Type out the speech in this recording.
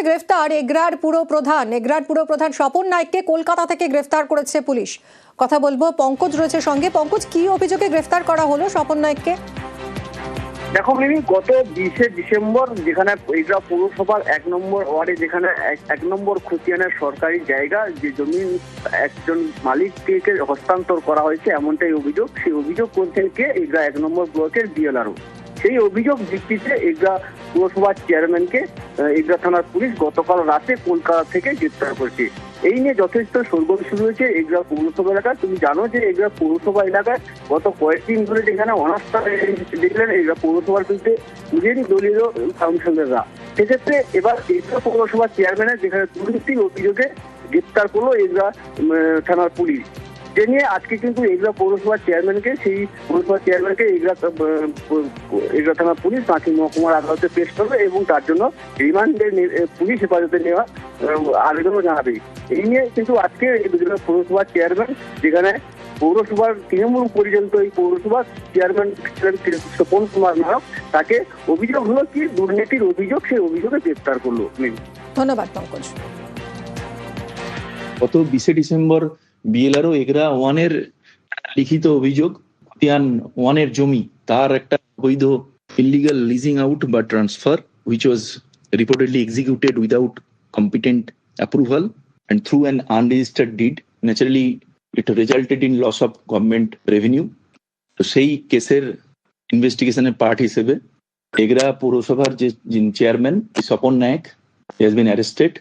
গ্রেফতার এগরার পুরপ্রধান স্বপন নায়েককে কলকাতা থেকে গ্রেফতার করেছে পুলিশ। কথা বলবো, পঙ্কজ রয়েছে সঙ্গে। পঙ্কজ, কি অভিযোগে গ্রেফতার করা হলো স্বপন নায়েককে? দেখো মিমি, গত 20শে ডিসেম্বর যেখানে এগরা পৌরসভার 1 নম্বর ওয়ার্ডে যেখানে 1 নম্বর খতিয়ানের সরকারি জায়গা যে জমি একজন মালিককে হস্তান্তর করা হয়েছে এমনটাই অভিযোগ। সেই অভিযোগ করছেন কে? এগরা 1 নম্বর ব্লকের বিএলআরও। সেই অভিযোগ ভিত্তিতে এগরা পৌরসভার চেয়ারম্যানকে এগরা থানার পুলিশ গতকাল রাতে কলকাতা থেকে গ্রেফতার করেছে। এই নিয়ে যথেষ্ট শোরগোল শুরু হয়েছে এগরা পৌরসভা এলাকায়। তুমি জানো যে এগরা পৌরসভা এলাকায় গত কয়েকদিন ধরে যেখানে অনাস্থা দেখলেন এগরা পৌরসভার বিরুদ্ধে নিজেরই দলীয় কাউন্সিলররা। সেক্ষেত্রে এবার এগরা পৌরসভার চেয়ারম্যানের যেখানে দুর্নীতির অভিযোগে গ্রেফতার করলো এগরা থানার পুলিশ। যে নিয়ে আজকে কিন্তু এগরা পৌরসভার চেয়ারম্যানকে এগরা থানার পুলিশ কাঁথি মহকুমার আদালতে পেশ করবে এবং তার জন্য রিমান্ডে পুলিশ হেফাজতে নেওয়া আবেদনও জানাবে। এই নিয়ে কিন্তু আজকে এগরা পৌরসভার চেয়ারম্যান যেখানে পৌরসভার তৃণমূল পর্যন্ত এই পৌরসভার চেয়ারম্যান স্বপন কুমার নায়ক, তাকে অভিযোগ হলো কি দুর্নীতির অভিযোগ, সেই অভিযোগে গ্রেফতার করলো। ধন্যবাদ পঙ্কজ। গত 20শে ডিসেম্বর বিএলআরও এগরা 1 এর লিখিত অভিযোগ, খতিয়ান 1 এর জমি তার একটা বৈধ ইলিগাল লিজিং আউট বা transfer which was reportedly executed without competent approval and through an unregistered deed. Naturally it resulted in loss of government revenue. তো সেই কেসের ইনভেস্টিগেশনের পার্ট হিসেবে এগরা পৌরসভার যে chairman Swapan Nayek he has been arrested